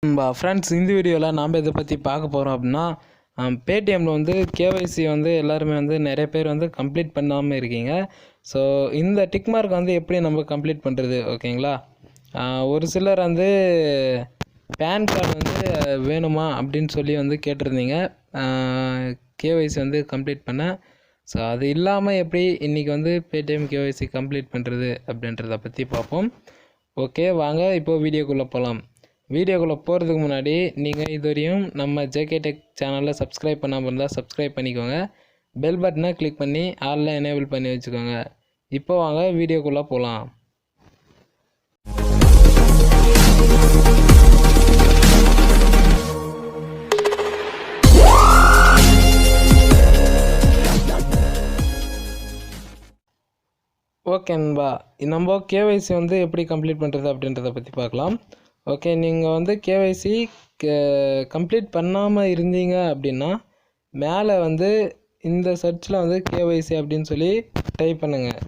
Friends, இந்த வீடியோவில் நாம் இதை பற்றி பார்க்க போகிறோம் அப்படின்னா, பேடிஎம்மில் வந்து கேஒய்சி வந்து எல்லாருமே வந்து நிறைய பேர் வந்து கம்ப்ளீட் பண்ணாமல் இருக்கீங்க. ஸோ இந்த டிக் மார்க் வந்து எப்படி நம்ம கம்ப்ளீட் பண்ணுறது, ஓகேங்களா? ஒரு சிலர் வந்து பேன் கார்டு வந்து வேணுமா அப்படின்னு சொல்லி வந்து கேட்டிருந்தீங்க கேஒய்சி வந்து கம்ப்ளீட் பண்ண. ஸோ அது இல்லாமல் எப்படி இன்றைக்கி வந்து பேடிஎம் கேஒய்சி கம்ப்ளீட் பண்ணுறது அப்படின்றத பற்றி பார்ப்போம். ஓகே, வாங்க இப்போது வீடியோக்குள்ளே போகலாம். வீடியோக்குள்ளே போகிறதுக்கு முன்னாடி நீங்கள் இதுவரையும் நம்ம ஜேகே டெக் சேனலில் சப்ஸ்கிரைப் பண்ணாமல் இருந்தால் சப்ஸ்கிரைப் பண்ணிக்கோங்க. பெல் பட்டனை கிளிக் பண்ணி ஆலில் எனேபிள் பண்ணி வச்சுக்கோங்க. இப்போ வாங்க வீடியோக்குள்ளே போகலாம். ஓகேன்பா, நம்ம கேஒய்சி வந்து எப்படி கம்ப்ளீட் பண்ணுறது அப்படின்றத பற்றி பார்க்கலாம். ஓகே, நீங்கள் வந்து கேஒய்சி கம்ப்ளீட் பண்ணாமல் இருந்தீங்க அப்படின்னா மேலே வந்து இந்த சர்ச்சில் வந்து கேஒய்சி அப்படின்னு சொல்லி டைப் பண்ணுங்கள்.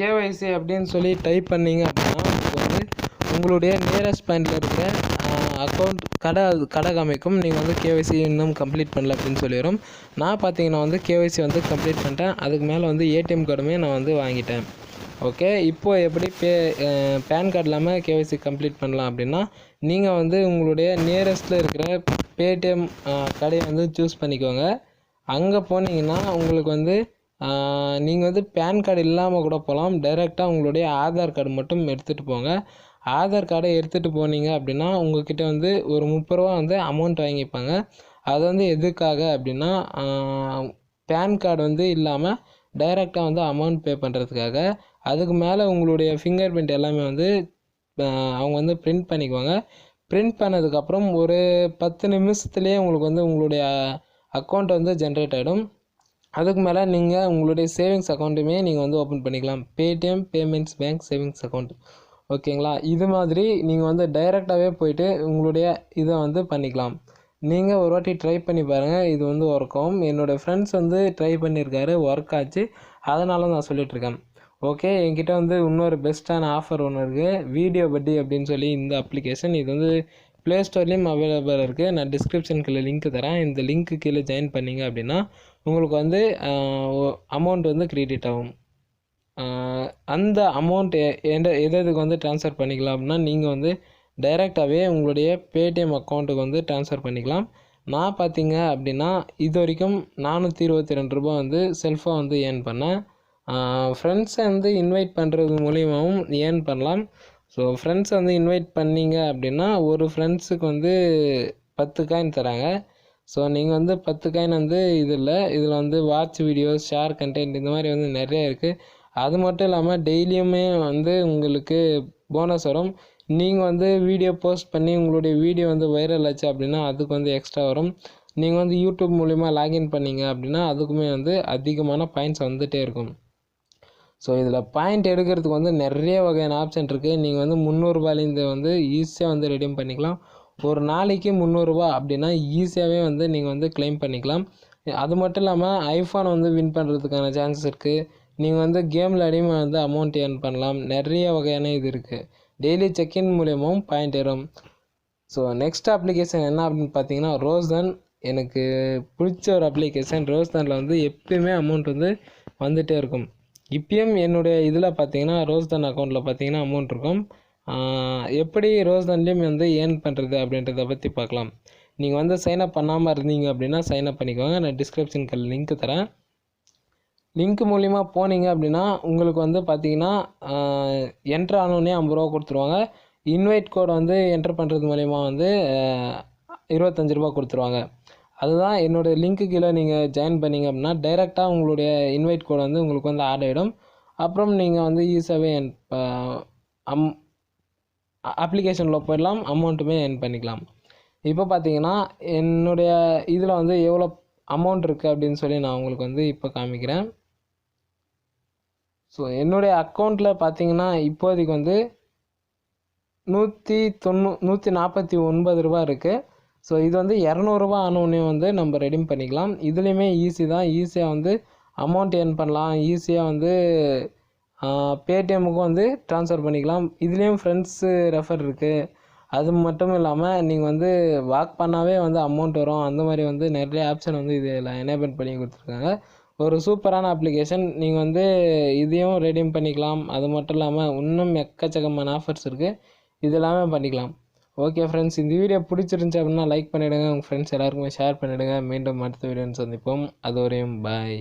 கேஒய்சி அப்படின்னு சொல்லி டைப் பண்ணிங்க அப்படின்னா வந்து உங்களுடைய நியரஸ்ட் பாயிண்டில் இருக்கிற அக்கௌண்ட் கடை காமிக்கும். நீங்கள் வந்து கேஒய்சி இன்னும் கம்ப்ளீட் பண்ணல அப்படின்னு சொல்லிடும். நான் பார்த்தீங்கன்னா வந்து கேஒய்சி வந்து கம்ப்ளீட் பண்ணிட்டேன். அதுக்கு மேலே வந்து ஏடிஎம் கார்டுமே நான் வந்து வாங்கிட்டேன். ஓகே, இப்போது எப்படி பேன் கார்டு இல்லாமல் கேஒய்சி கம்ப்ளீட் பண்ணலாம் அப்படின்னா, நீங்கள் வந்து உங்களுடைய நியரஸ்ட்டில் இருக்கிற பேடிஎம் கடையை வந்து சூஸ் பண்ணிக்கோங்க. அங்கே போனீங்கன்னா உங்களுக்கு வந்து நீங்கள் வந்து பேன் கார்டு இல்லாமல் கூட போகலாம். டைரெக்டாக உங்களுடைய ஆதார் கார்டு மட்டும் எடுத்துகிட்டு போங்க. ஆதார் கார்டை எடுத்துகிட்டு போனீங்க அப்படின்னா உங்கள்கிட்ட வந்து ஒரு 30 ரூபா வந்து அமௌண்ட் வாங்கிப்பாங்க. அது வந்து எதுக்காக அப்படின்னா, பேன் கார்டு வந்து இல்லாமல் டைரெக்டாக வந்து அமௌண்ட் பே பண்ணுறதுக்காக. அதுக்கு மேலே உங்களுடைய ஃபிங்கர் பிரிண்ட் எல்லாமே வந்து அவங்க வந்து பிரிண்ட் பண்ணிக்குவாங்க. பிரிண்ட் பண்ணதுக்கப்புறம் ஒரு 10 நிமிஷத்துலேயே உங்களுக்கு வந்து உங்களுடைய அக்கௌண்ட் வந்து ஜென்ரேட் ஆகிடும். அதுக்கு மேலே நீங்கள் உங்களுடைய சேவிங்ஸ் அக்கௌண்ட்டுமே நீங்கள் வந்து ஓப்பன் பண்ணிக்கலாம். Paytm payments bank savings account, ஓகேங்களா? இது மாதிரி நீங்கள் வந்து டைரெக்டாகவே போயிட்டு உங்களுடைய இதை வந்து பண்ணிக்கலாம். நீங்கள் ஒரு வாட்டி ட்ரை பண்ணி பாருங்கள், இது வந்து ஒர்க் ஆகும். என்னோடய ஃப்ரெண்ட்ஸ் வந்து ட்ரை பண்ணியிருக்காரு, ஒர்க் ஆச்சு, அதனால நான் சொல்லிகிட்ருக்கேன். ஓகே, என்கிட்ட வந்து இன்னொரு பெஸ்ட்டான ஆஃபர் ஒன்று இருக்குது, வீடியோ பட்டி அப்படின்னு சொல்லி இந்த அப்ளிகேஷன். இது வந்து ப்ளே ஸ்டோர்லேயும் அவைலபிள் இருக்குது. நான் டிஸ்கிரிப்ஷனுக்குள்ள லிங்க் தரேன். இந்த லிங்க்கு கீழே ஜாயின் பண்ணிங்க அப்படின்னா உங்களுக்கு வந்து அமௌண்ட் வந்து கிரெடிட் ஆகும். அந்த அமௌண்ட் எதுக்கு வந்து ட்ரான்ஸ்ஃபர் பண்ணிக்கலாம் அப்படின்னா, நீங்கள் வந்து டைரெக்டாகவே உங்களுடைய பேடிஎம் அக்கௌண்ட்டுக்கு வந்து ட்ரான்ஸ்ஃபர் பண்ணிக்கலாம். நான் பார்த்தீங்க அப்படின்னா இது வரைக்கும் 422 ரூபா வந்து செல்ஃபாக வந்து ஏர்ன் பண்ணேன். ஃப்ரெண்ட்ஸை வந்து இன்வைட் பண்ணுறது மூலியமாகவும் ஏர்ன் பண்ணலாம். ஸோ ஃப்ரெண்ட்ஸை வந்து இன்வைட் பண்ணிங்க அப்படின்னா ஒரு ஃப்ரெண்ட்ஸுக்கு வந்து 10 காயின் தராங்க. ஸோ நீங்கள் வந்து 10 காயின் வந்து இதில் வந்து வாட்ச் வீடியோஸ், ஷேர் கண்டென்ட், இந்த மாதிரி வந்து நிறைய இருக்குது. அது மட்டும் இல்லாமல் டெய்லியுமே வந்து உங்களுக்கு போனஸ் வரும். நீங்கள் வந்து வீடியோ போஸ்ட் பண்ணி உங்களுடைய வீடியோ வந்து வைரல் ஆச்சு அப்படின்னா அதுக்கு வந்து எக்ஸ்ட்ரா வரும். நீங்கள் வந்து யூடியூப் மூலிமா லாகின் பண்ணிங்க அப்படின்னா அதுக்குமே வந்து அதிகமான பாயிண்ட்ஸ் வந்துகிட்டே இருக்கும். ஸோ இதில் பாயிண்ட் எடுக்கிறதுக்கு வந்து நிறைய வகையான ஆப்ஷன் இருக்குது. நீங்கள் வந்து 300 ரூபாயிலேருந்து வந்து ஈஸியாக வந்து ரெடீம் பண்ணிக்கலாம். ஒரு நாளைக்கு 300 ரூபா அப்படின்னா ஈஸியாகவே வந்து நீங்கள் வந்து கிளைம் பண்ணிக்கலாம். அது மட்டும் இல்லாமல் ஐஃபோன் வந்து வின் பண்ணுறதுக்கான சான்சஸ் இருக்குது. நீங்கள் வந்து கேமில் அடிமை வந்து அமௌண்ட் ஏர்ன் பண்ணலாம். நிறைய வகையான இது இருக்குது. டெய்லி செக்இன் மூலியமாகவும் பாயிண்ட் ஏறும். ஸோ நெக்ஸ்ட் அப்ளிகேஷன் என்ன அப்படின்னு பார்த்தீங்கன்னா RozDhan. எனக்கு பிடிச்ச ஒரு அப்ளிகேஷன். RozDhanல வந்து எப்பயுமே அமௌண்ட் வந்து வந்துகிட்டே இருக்கும். இப்பயும் என்னுடைய இதில் பார்த்தீங்கன்னா RozDhan அக்கௌண்ட்டில் பார்த்தீங்கன்னா அமௌண்ட் இருக்கும். எப்படி RozDhanலேயும் வந்து ஏர்ன் பண்ணுறது அப்படின்றத பற்றி பார்க்கலாம். நீங்கள் வந்து சைன்அப் பண்ணாமல் இருந்தீங்க அப்படின்னா சைன்அப் பண்ணிக்கோங்க. நான் டிஸ்கிரிப்ஷனுக்கு லிங்க் தரேன். லிங்க் மூலிமா போனீங்க அப்படின்னா உங்களுக்கு வந்து பார்த்தீங்கன்னா என்ட்ரு ஆனோடனே 50 ரூபா கொடுத்துருவாங்க. இன்வைட் கோட் வந்து என்ட்ரு பண்ணுறது மூலிமா வந்து 25 ரூபா கொடுத்துருவாங்க. அதுதான் என்னோடய லிங்க்கு கீழே நீங்கள் ஜாயின் பண்ணிங்க அப்படின்னா டைரெக்டாக உங்களுடைய இன்வைட் கோட் வந்து உங்களுக்கு வந்து ஆட் ஆகிடும். அப்புறம் நீங்கள் வந்து ஈஸியாகவே அப்ளிகேஷனில் போயிடலாம், அமௌண்ட்டுமே ஏர்ன் பண்ணிக்கலாம். இப்போ பார்த்தீங்கன்னா என்னுடைய இதில் வந்து எவ்வளோ அமௌண்ட் இருக்குது அப்படின்னு சொல்லி நான் உங்களுக்கு வந்து இப்போ காமிக்கிறேன். ஸோ என்னுடைய அக்கௌண்ட்டில் பார்த்தீங்கன்னா இப்போதைக்கு வந்து 149 ரூபா இருக்குது. ஸோ இது வந்து 200 ரூபா ஆனோடனே வந்து நம்ம ரெடீம் பண்ணிக்கலாம். இதுலேயுமே ஈஸி தான். ஈஸியாக வந்து அமௌண்ட் ஏர்ன் பண்ணலாம். ஈஸியாக வந்து பேடிஎம்முக்கும் வந்து ட்ரான்ஸ்ஃபர் பண்ணிக்கலாம். இதுலேயும் ஃப்ரெண்ட்ஸு ரெஃபர் இருக்குது. அது மட்டும் இல்லாமல் நீங்கள் வந்து வாக் பண்ணாவே வந்து அமௌண்ட் வரும். அந்த மாதிரி வந்து நிறைய ஆப்ஷன் வந்து இதில் எனேபிள் பண்ணி கொடுத்துருக்காங்க. ஒரு சூப்பரான அப்ளிகேஷன். நீங்கள் வந்து இதையும் ரெடீம் பண்ணிக்கலாம். அது மட்டும் இல்லாமல் இன்னும் எக்கச்சக்கமான ஆஃபர்ஸ் இருக்குது. இது எல்லாமே பண்ணிக்கலாம். ஓகே ஃப்ரெண்ட்ஸ், இந்த வீடியோ பிடிச்சிருந்துச்சி அப்படின்னா லைக் பண்ணிவிடுங்க. உங்கள் ஃப்ரெண்ட்ஸ் எல்லாருக்குமே ஷேர் பண்ணிவிடுங்க. மீண்டும் அடுத்த வீடியோன்னு சந்திப்போம். அது வரையும் பாய்.